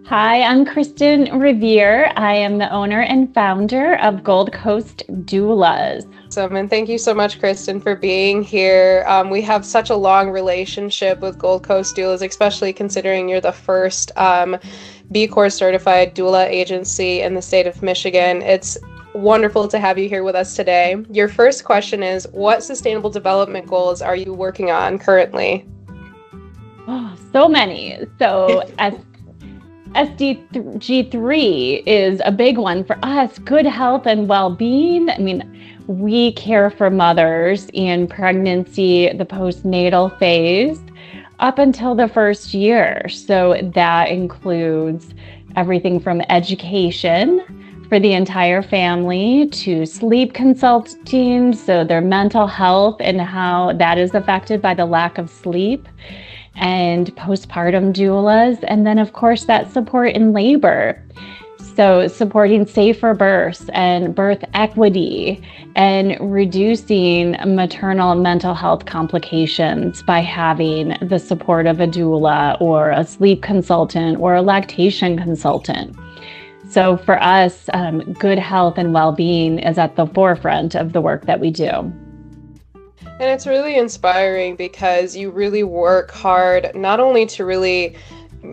Hi, I'm Kristin Revere. I am the owner and founder of Gold Coast Doulas. Awesome. And thank you so much, Kristin, for being here. We have such a long relationship with Gold Coast Doulas, especially considering you're the first B Corp certified doula agency in the state of Michigan. It's wonderful to have you here with us today. Your first question is, what sustainable development goals are you working on currently? Oh, so many. So SDG3 is a big one for us. Good health and well-being. I mean, we care for mothers in pregnancy, the postnatal phase, up until the first year. So that includes everything from education for the entire family to sleep consulting, so their mental health and how that is affected by the lack of sleep, and postpartum doulas, and then of course that support in labor. So supporting safer births and birth equity and reducing maternal mental health complications by having the support of a doula or a sleep consultant or a lactation consultant. So for us, good health and well-being is at the forefront of the work that we do. And it's really inspiring because you really work hard, not only to really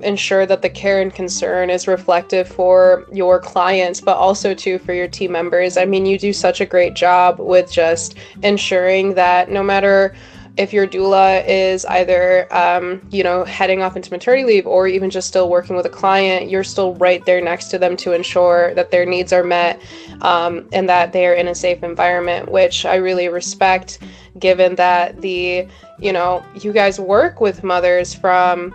ensure that the care and concern is reflective for your clients, but also too for your team members. I mean, you do such a great job with just ensuring that no matter if your doula is either, heading off into maternity leave or even just still working with a client, you're still right there next to them to ensure that their needs are met and that they are in a safe environment, which I really respect, given that you guys work with mothers from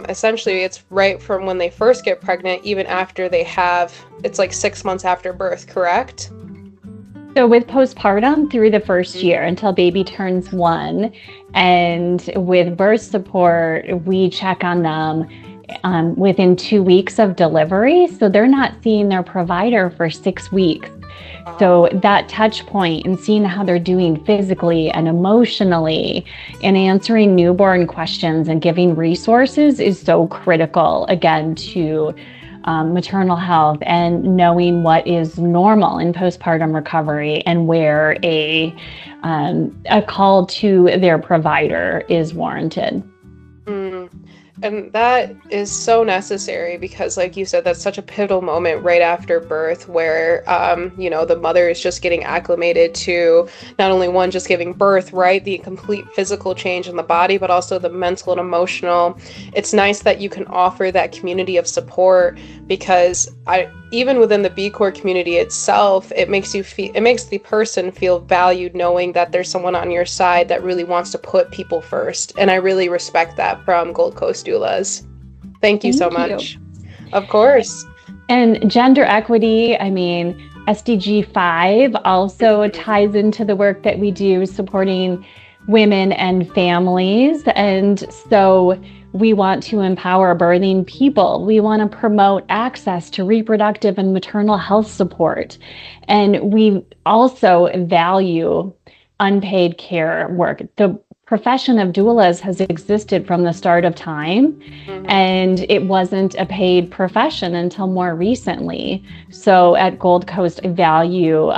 essentially it's right from when they first get pregnant, even after it's like 6 months after birth, correct? So with postpartum through the first year until baby turns 1, and with birth support, we check on them within 2 weeks of delivery. So they're not seeing their provider for 6 weeks. So that touch point and seeing how they're doing physically and emotionally and answering newborn questions and giving resources is so critical, again, to maternal health and knowing what is normal in postpartum recovery and where a call to their provider is warranted. And that is so necessary because, like you said, that's such a pivotal moment right after birth where, the mother is just getting acclimated to not only one, just giving birth, right? The complete physical change in the body, but also the mental and emotional. It's nice that you can offer that community of support because even within the B Corp community itself, it makes the person feel valued knowing that there's someone on your side that really wants to put people first. And I really respect that from Gold Coast Doulas. Thank you so much. Of course. And gender equity, I mean, SDG 5 also ties into the work that we do supporting women and families. And so we want to empower birthing people. We want to promote access to reproductive and maternal health support. And we also value unpaid care work. The profession of doulas has existed from the start of time, and it wasn't a paid profession until more recently. So at Gold Coast, I value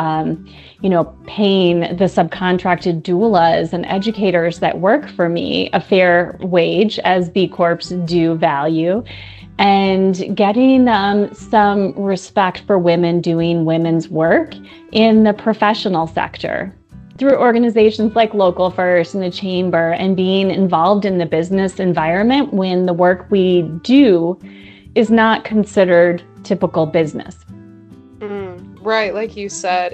paying the subcontracted doulas and educators that work for me a fair wage, as B Corps do value, and getting some respect for women doing women's work in the professional sector through organizations like Local First and the Chamber, and being involved in the business environment when the work we do is not considered typical business. Right, like you said,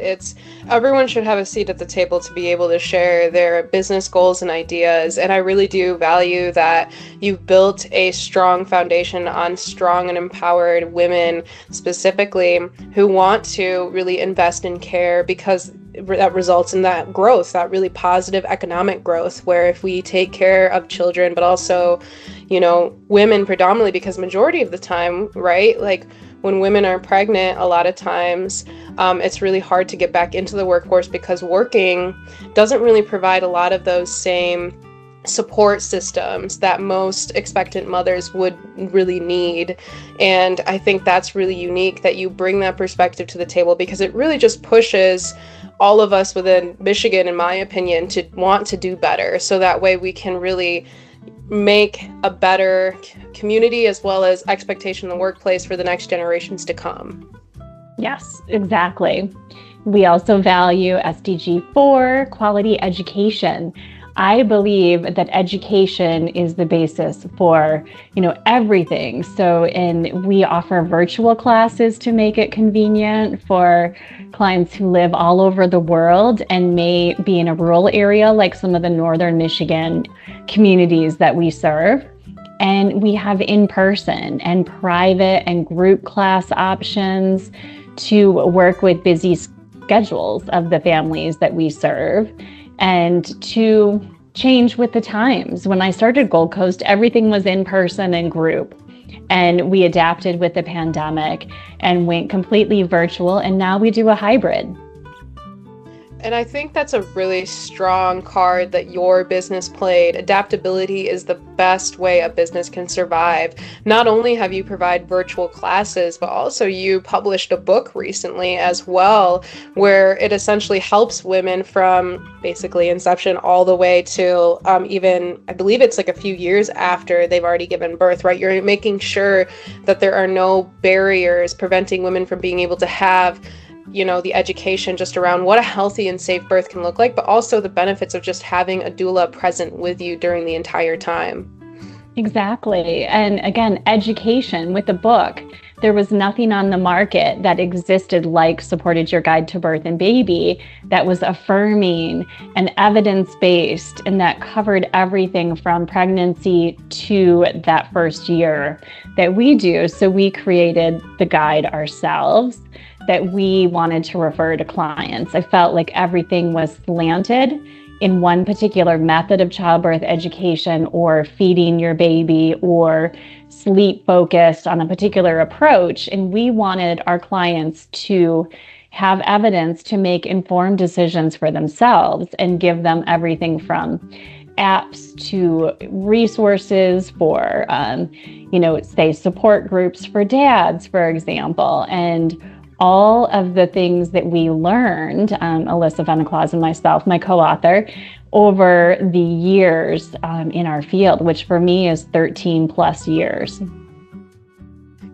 everyone should have a seat at the table to be able to share their business goals and ideas. And I really do value that you've built a strong foundation on strong and empowered women specifically who want to really invest in care, because that results in that growth, that really positive economic growth, where if we take care of children, but also, women predominantly, because majority of the time, right, like when women are pregnant, a lot of times it's really hard to get back into the workforce because working doesn't really provide a lot of those same support systems that most expectant mothers would really need. And I think that's really unique that you bring that perspective to the table, because it really just pushes all of us within Michigan, in my opinion, to want to do better. So that way we can really make a better community as well as expectation in the workplace for the next generations to come. Yes, exactly. We also value SDG 4, quality education. I believe that education is the basis for, everything. We offer virtual classes to make it convenient for clients who live all over the world and may be in a rural area like some of the northern Michigan communities that we serve. And we have in-person and private and group class options to work with busy schedules of the families that we serve, and to change with the times. When I started Gold Coast, everything was in person and group, and we adapted with the pandemic and went completely virtual, and now we do a hybrid. And I think that's a really strong card that your business played. Adaptability is the best way a business can survive. Not only have you provided virtual classes, but also you published a book recently as well, where it essentially helps women from basically inception all the way to even, I believe it's like a few years after they've already given birth, right? You're making sure that there are no barriers preventing women from being able to have the education just around what a healthy and safe birth can look like, but also the benefits of just having a doula present with you during the entire time. Exactly. And again, education with the book. There was nothing on the market that existed like Supported Your Guide to Birth and Baby that was affirming and evidence-based, and that covered everything from pregnancy to that first year that we do. So we created the guide ourselves that we wanted to refer to clients. I felt like everything was slanted in one particular method of childbirth education, or feeding your baby, or sleep focused on a particular approach. And we wanted our clients to have evidence to make informed decisions for themselves, and give them everything from apps to resources for, say support groups for dads, for example, and all of the things that we learned, Alyssa Veniclaus and myself, my co-author, over the years in our field, which for me is 13 plus years.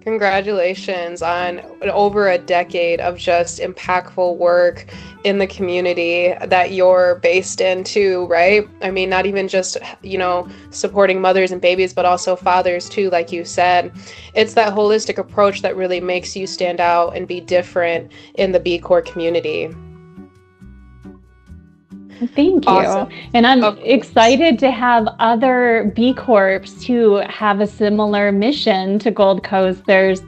Congratulations on over a decade of just impactful work in the community that you're based in too, right? I mean, not even just, supporting mothers and babies, but also fathers too, like you said. It's that holistic approach that really makes you stand out and be different in the B Corp community. Thank you. Awesome. And I'm excited to have other B Corps who have a similar mission to Gold Coast. There's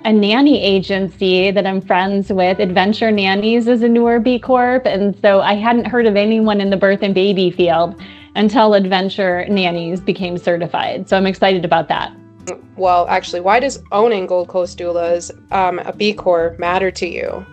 a nanny agency that I'm friends with. Adventure Nannies is a newer B Corp. And so I hadn't heard of anyone in the birth and baby field until Adventure Nannies became certified. So I'm excited about that. Well, actually, why does owning Gold Coast Doulas, a B Corp, matter to you?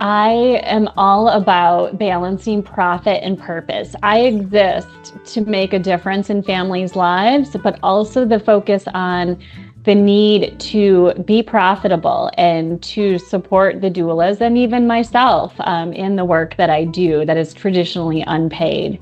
I am all about balancing profit and purpose. I exist to make a difference in families' lives, but also the focus on the need to be profitable and to support the doulas and even myself in the work that I do that is traditionally unpaid.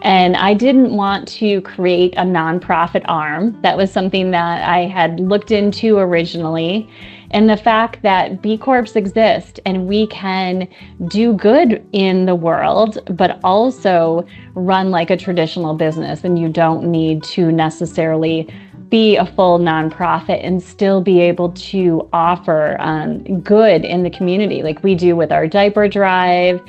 And I didn't want to create a nonprofit arm. That was something that I had looked into originally. And the fact that B Corps exist and we can do good in the world, but also run like a traditional business, and you don't need to necessarily be a full nonprofit and still be able to offer good in the community, like we do with our diaper drive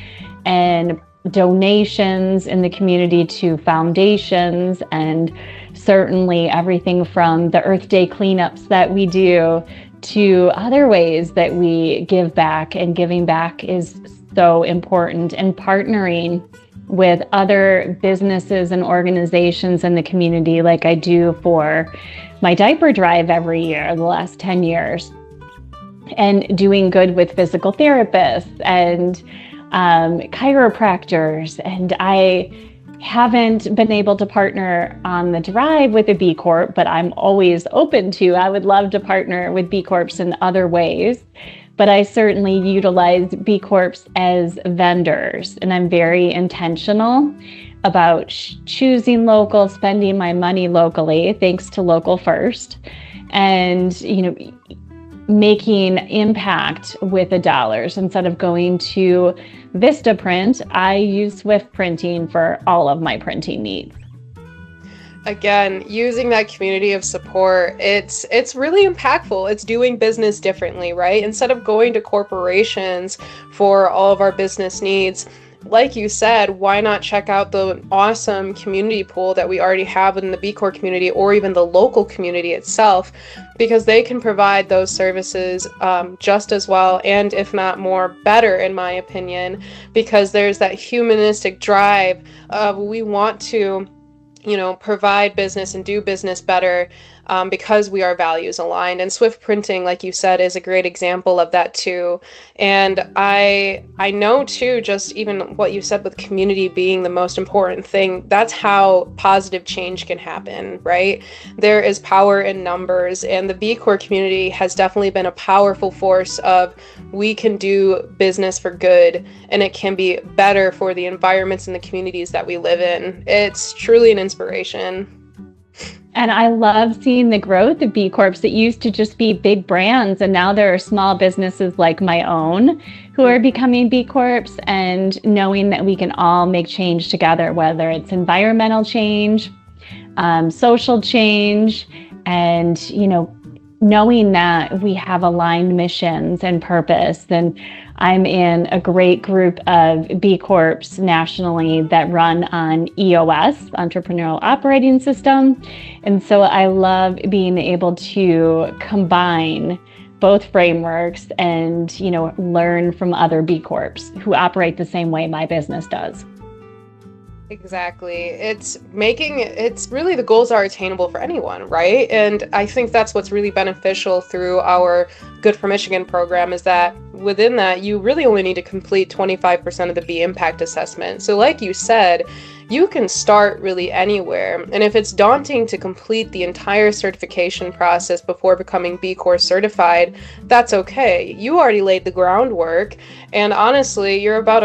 and donations in the community to foundations, and certainly everything from the Earth Day cleanups that we do to other ways that we give back. And giving back is so important, and partnering with other businesses and organizations in the community, like I do for my diaper drive every year, the last 10 years, and doing good with physical therapists and chiropractors. And I haven't been able to partner on the drive with a B Corp, but I'm always open to. I would love to partner with B Corps in other ways, but I certainly utilize B Corps as vendors, and I'm very intentional about choosing local, spending my money locally, thanks to Local First, and making impact with the dollars. Instead of going to Vistaprint, I use Swift Printing for all of my printing needs. Again, using that community of support, it's really impactful. It's doing business differently, right? Instead of going to corporations for all of our business needs, like you said, why not check out the awesome community pool that we already have in the B Corp community, or even the local community itself, because they can provide those services just as well, and if not more, better, in my opinion, because there's that humanistic drive of we want to provide business and do business better because we are values aligned. And Swift Printing, like you said, is a great example of that too. And I know too, just even what you said with community being the most important thing, that's how positive change can happen, right? There is power in numbers, and the B Corp community has definitely been a powerful force of we can do business for good, and it can be better for the environments and the communities that we live in. It's truly an inspiration. And I love seeing the growth of B Corps that used to just be big brands. And now there are small businesses like my own who are becoming B Corps, and knowing that we can all make change together, whether it's environmental change, social change, and, knowing that we have aligned missions and purpose. And I'm in a great group of B Corps nationally that run on EOS, Entrepreneurial Operating System. And so I love being able to combine both frameworks and, learn from other B Corps who operate the same way my business does. Exactly. It's really, the goals are attainable for anyone, right? And I think that's what's really beneficial through our Good for Michigan program, is that within that, you really only need to complete 25% of the B Impact Assessment. So like you said, you can start really anywhere. And if it's daunting to complete the entire certification process before becoming B Corp certified, that's okay. You already laid the groundwork. And honestly, you're about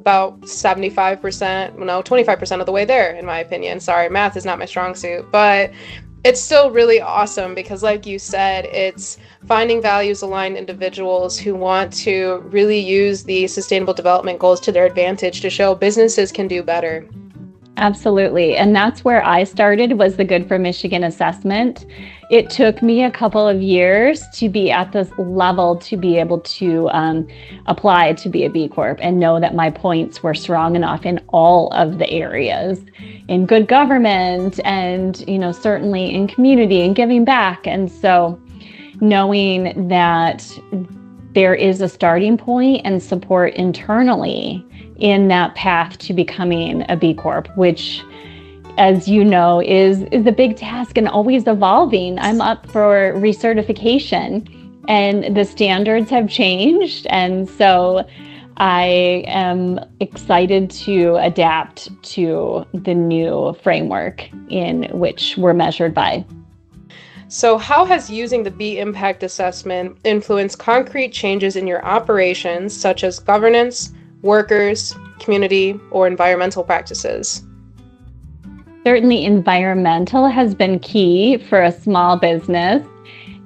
about 75%, 25% of the way there, in my opinion. Sorry, math is not my strong suit, but it's still really awesome because, like you said, it's finding values aligned individuals who want to really use the Sustainable Development Goals to their advantage to show businesses can do better. Absolutely. And that's where I started, was the Good for Michigan assessment. It took me a couple of years to be at this level to be able to apply to be a B Corp and know that my points were strong enough in all of the areas, in good government and, certainly in community and giving back. And so knowing that there is a starting point and support internally in that path to becoming a B Corp, which, as you know, is a big task and always evolving. I'm up for recertification, and the standards have changed. And so I am excited to adapt to the new framework in which we're measured by. So how has using the B Impact Assessment influenced concrete changes in your operations, such as governance, workers, community, or environmental practices? Certainly environmental has been key for a small business.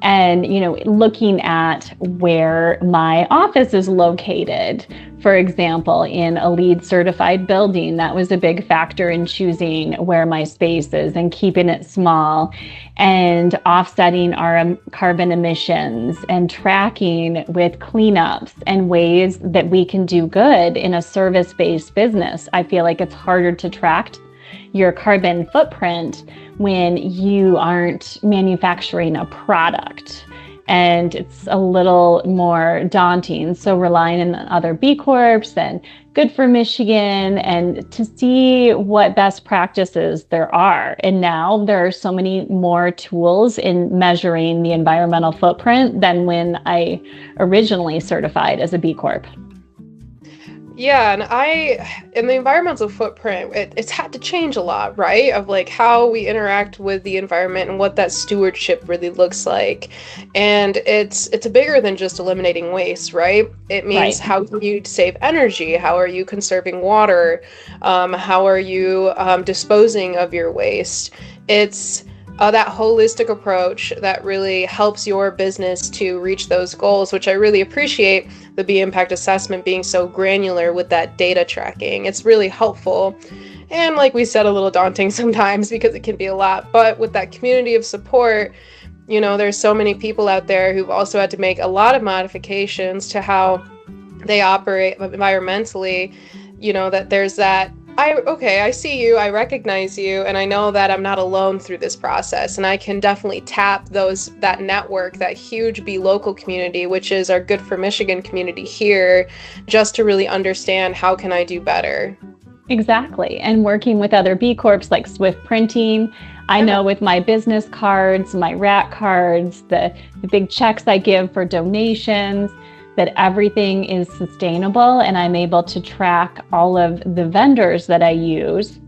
And, looking at where my office is located, for example, in a LEED certified building, that was a big factor in choosing where my space is and keeping it small, and offsetting our carbon emissions and tracking with cleanups and ways that we can do good in a service-based business. I feel like it's harder to track your carbon footprint when you aren't manufacturing a product, and it's a little more daunting. So relying on other B Corps and Good for Michigan, and to see what best practices there are. And now there are so many more tools in measuring the environmental footprint than when I originally certified as a B Corp. Yeah, in the environmental footprint, it's had to change a lot, right? Of like how we interact with the environment and what that stewardship really looks like. And it's bigger than just eliminating waste, right? It means Right. how can you save energy? How are you conserving water? How are you disposing of your waste? It's that holistic approach that really helps your business to reach those goals, which I really appreciate the B impact assessment being so granular with that data tracking. It's really helpful. And like we said, a little daunting sometimes because it can be a lot. But with that community of support, there's so many people out there who've also had to make a lot of modifications to how they operate environmentally, that there's that I see you, I recognize you, and I know that I'm not alone through this process, and I can definitely tap that network, that huge Be Local community, which is our Good for Michigan community here, just to really understand how can I do better. Exactly. And working with other B Corps like Swift Printing, I know with my business cards, my rat cards, the big checks I give for donations, that everything is sustainable, and I'm able to track all of the vendors that I use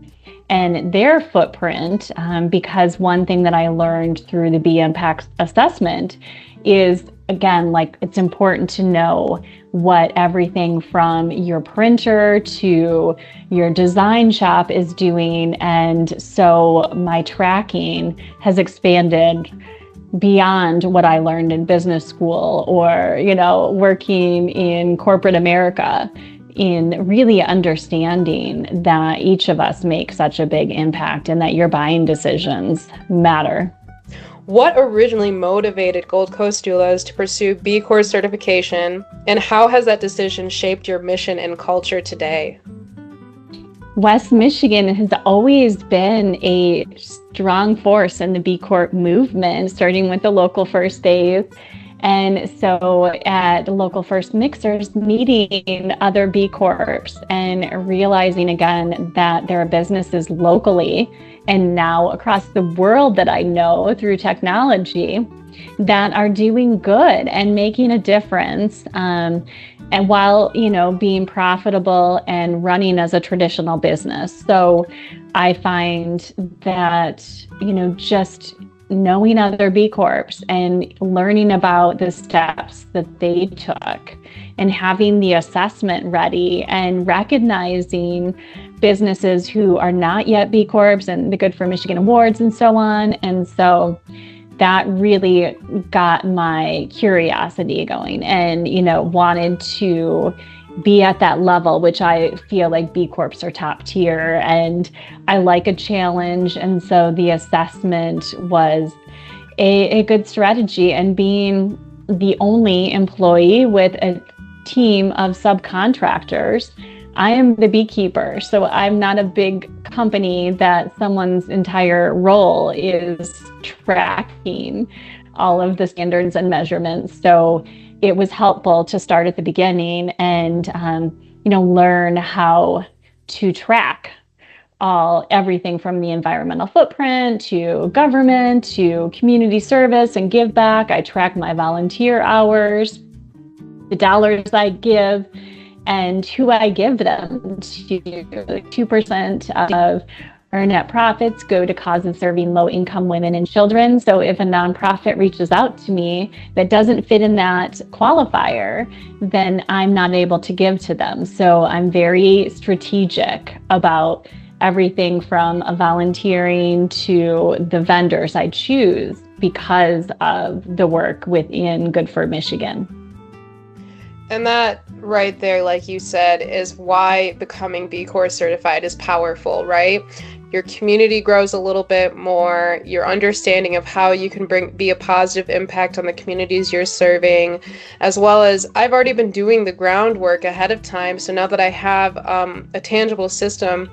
and their footprint, because one thing that I learned through the B Impact assessment is, again, like it's important to know what everything from your printer to your design shop is doing. And so my tracking has expanded beyond what I learned in business school or, working in corporate America, in really understanding that each of us make such a big impact and that your buying decisions matter. What originally motivated Gold Coast Doulas to pursue B Corp certification, and how has that decision shaped your mission and culture today? West Michigan has always been a strong force in the B Corp movement, starting with the Local First Days. And so at Local First Mixers, meeting other B Corps and realizing again that there are businesses locally and now across the world that I know through technology that are doing good and making a difference. And while, being profitable and running as a traditional business. So I find that, just knowing other B Corps and learning about the steps that they took and having the assessment ready and recognizing businesses who are not yet B Corps and the Good for Michigan Awards and so on. And so that really got my curiosity going and, wanted to be at that level, which I feel like B Corps are top tier and I like a challenge. And so the assessment was a good strategy, and being the only employee with a team of subcontractors, I am the beekeeper. So I'm not a big company that someone's entire role is tracking all of the standards and measurements. So it was helpful to start at the beginning and, learn how to track everything from the environmental footprint to government to community service and give back. I track my volunteer hours, the dollars I give, and who I give them to. 2% of our net profits go to causes serving low-income women and children. So if a nonprofit reaches out to me that doesn't fit in that qualifier, then I'm not able to give to them. So I'm very strategic about everything from volunteering to the vendors I choose because of the work within Good for Michigan. And that right there, like you said, is why becoming B Corp certified is powerful, right? Your community grows a little bit more, your understanding of how you can be a positive impact on the communities you're serving, as well as I've already been doing the groundwork ahead of time. So now that I have a tangible system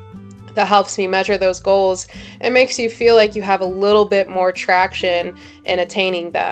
that helps me measure those goals, it makes you feel like you have a little bit more traction in attaining them.